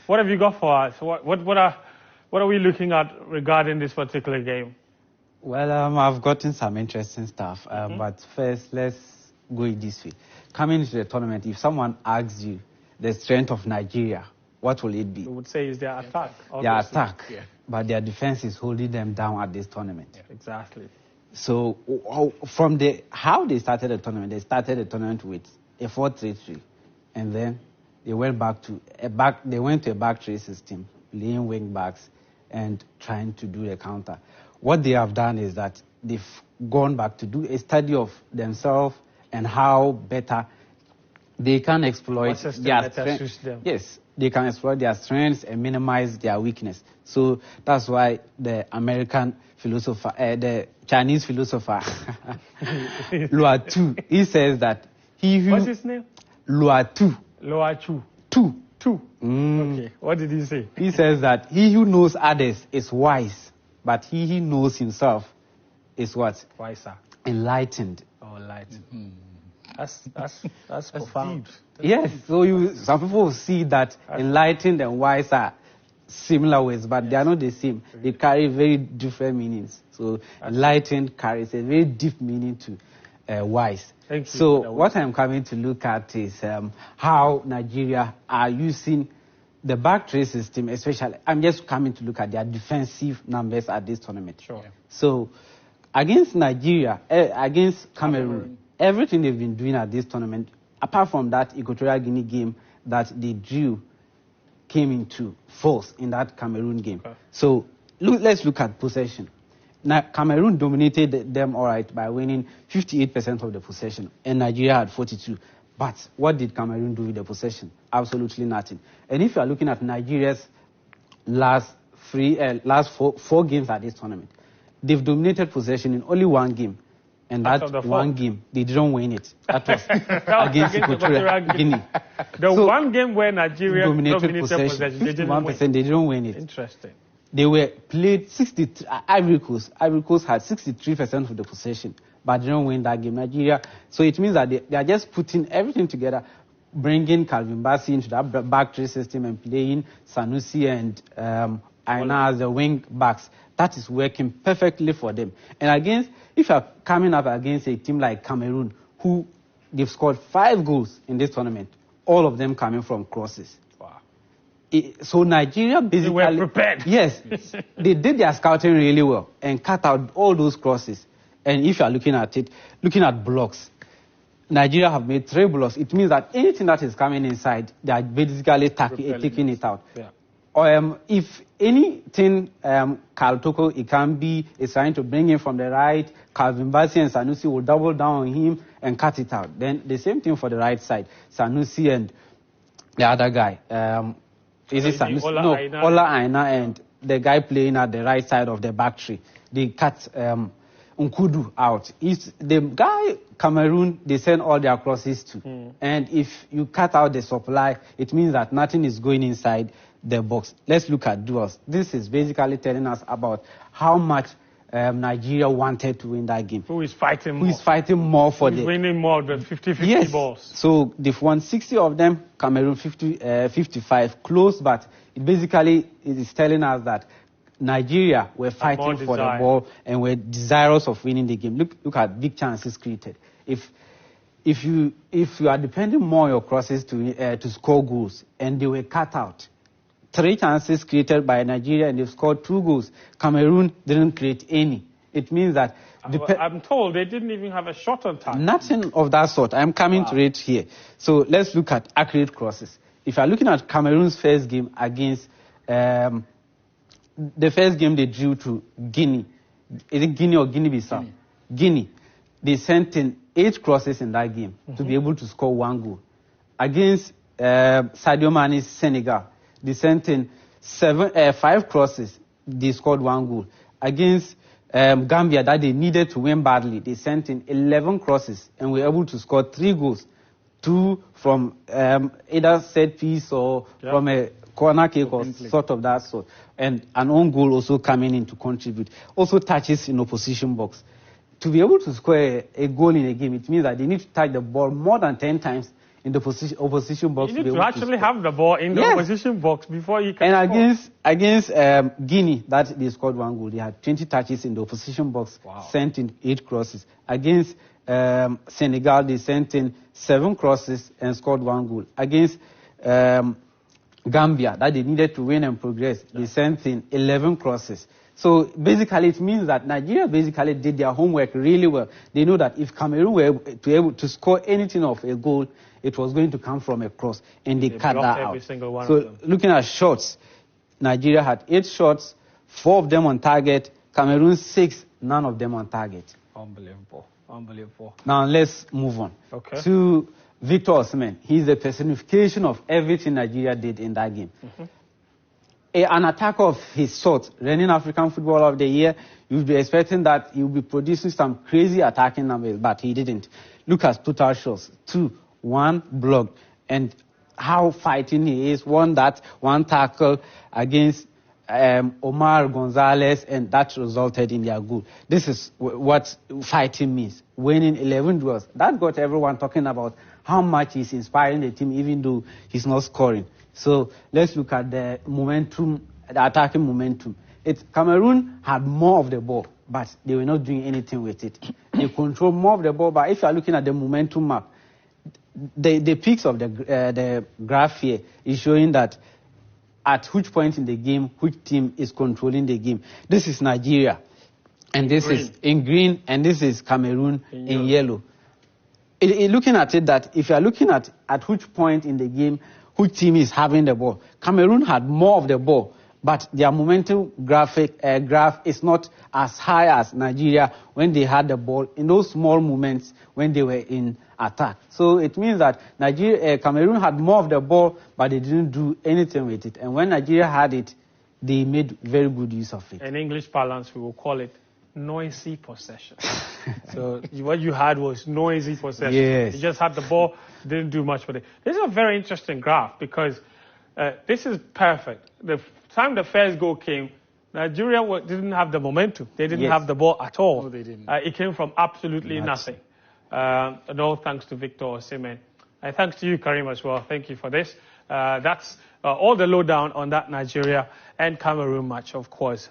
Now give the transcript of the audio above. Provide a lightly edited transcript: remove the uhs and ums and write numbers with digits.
What have you got for us? What are we looking at regarding this particular game? Well, I've gotten some interesting stuff, but first, let's go it this way. Coming into the tournament, if someone asks you the strength of Nigeria, what will it be? We would say is their attack. Their attack, but their defense is holding them down at this tournament. Yeah, exactly. So from how they started the tournament, they started the tournament with a 4-3-3, and then they went back to a back 3 system, playing wing backs and trying to do the counter. What they have done is that they've gone back to do a study of themselves and how better they can exploit their strengths. Yes, they can exploit their strengths and minimize their weakness. So that's why the American philosopher, the Chinese philosopher, Lua Tu, he says that he who... What's his name? Lua Tu. Lua Tu. Tu. Tu. Okay, what did he say? He says that he who knows others is wise, but he who knows himself is what? Wiser. Enlightened. Oh, enlightened. That's profound. Yes, so some people see that enlightened and wise are similar words, but they are not the same. They carry very different meanings. So enlightened carries a very deep meaning to wise. Thank you. So what I'm coming to look at is how Nigeria are using the back 3 system, especially. I'm just coming to look at their defensive numbers at this tournament. Sure. So against Nigeria, against Cameroon, everything they've been doing at this tournament, apart from that Equatorial Guinea game that they drew, came into force in that Cameroon game. Okay. So let's look at possession. Now, Cameroon dominated them all right by winning 58% of the possession, and Nigeria had 42%. But what did Cameroon do with the possession? Absolutely nothing. And if you are looking at Nigeria's last four games at this tournament, they've dominated possession in only one game. And that one game, they didn't win it. That was against Equatorial Guinea. One game where Nigeria dominated possession, they didn't win it. Interesting. They were played 63. Ivory Coast had 63% of the possession, but they didn't win that game. Nigeria. So it means that they are just putting everything together, bringing Karim into that back 3 system and playing Sanusi and Aina as the wing backs. That is working perfectly for them. And if you are coming up against a team like Cameroon, who they've scored 5 goals in this tournament, all of them coming from crosses. Wow. So Nigeria basically... They were prepared. Yes. They did their scouting really well and cut out all those crosses. And if you are looking at blocks, Nigeria have made 3 blocks. It means that anything that is coming inside, they are basically taking it out. Yeah. If anything, Karl Toko Ikambi is trying to bring in from the right, Calvin Bassey and Sanusi will double down on him and cut it out. Then the same thing for the right side, Sanusi and the other guy. Is it Sanusi? Ola Aina and the guy playing at the right side of the back 3. They cut Nkudu out. The guy, Cameroon, they send all their crosses to. And if you cut out the supply, it means that nothing is going inside the box. Let's look at duels. This is basically telling us about how much Nigeria wanted to win that game. Who is fighting more? Who is fighting more for the... winning more than 50-50 balls. So they've won 60 of them, Cameroon 55. Close, but it basically is telling us that Nigeria were fighting for the ball and were desirous of winning the game. Look at big chances created. If you are depending more on your crosses to score goals, and they were cut out. 3 chances created by Nigeria and they've scored 2 goals. Cameroon didn't create any. It means that... I'm told they didn't even have a shot on target. Nothing of that sort. I'm coming to it here. So let's look at accurate crosses. If you're looking at Cameroon's first game against... the first game they drew to Guinea. Is it Guinea or Guinea-Bissau? Guinea. They sent in 8 crosses in that game to be able to score 1 goal. Against Sadio Mane's Senegal, they sent in 5 crosses. They scored 1 goal. Against Gambia, that they needed to win badly, they sent in 11 crosses and were able to score 3 goals. 2 from either set piece or from a corner kick or sort of that sort. And an own goal also coming in to contribute. Also touches in opposition box. To be able to score a goal in a game, it means that they need to touch the ball more than 10 times in the opposition box. You need to actually have the ball in the opposition box before you can And score. against Guinea, that they scored 1 goal. They had 20 touches in the opposition box, sent in 8 crosses. Against Senegal, they sent in 7 crosses and scored 1 goal. Against Gambia, that they needed to win and progress, they sent in 11 crosses. So basically, it means that Nigeria basically did their homework really well. They know that if Cameroon were able to score anything of a goal, it was going to come from a cross, and they cut that out. So looking at shots, Nigeria had 8 shots, 4 of them on target. Cameroon 6, none of them on target. Unbelievable. Unbelievable. Now let's move on to Victor Osimhen. He's the personification of everything Nigeria did in that game. An attacker of his sort, reigning African Footballer of the Year, you'd be expecting that he would be producing some crazy attacking numbers, but he didn't. Look at total shots, 2, 1 block, and how fighting he is. One tackle against Omar Gonzalez, and that resulted in their goal. This is what fighting means. Winning 11 duels. That got everyone talking about how much he's inspiring the team, even though he's not scoring. So let's look at the momentum, the attacking momentum. Cameroon had more of the ball, but they were not doing anything with it. They controlled more of the ball, but if you are looking at the momentum map, the peaks of the graph here is showing that at which point in the game, which team is controlling the game. This is Nigeria, and this is in green, and this is Cameroon in yellow. Looking at it, that if you are looking at which point in the game, which team is having the ball, Cameroon had more of the ball, but their momentum graph is not as high as Nigeria when they had the ball in those small moments when they were in attack. So it means that Cameroon had more of the ball, but they didn't do anything with it. And when Nigeria had it, they made very good use of it. In English parlance, we will call it noisy possession. So what you had was noisy possession. Yes. You just had the ball, didn't do much with it. This is a very interesting graph because this is perfect. The time the first goal came, Nigeria didn't have the momentum. They didn't have the ball at all. No, they didn't. It came from absolutely nothing. And all thanks to Victor Osimhen. And thanks to you, Karim, as well. Thank you for this. That's all the lowdown on that Nigeria and Cameroon match, of course.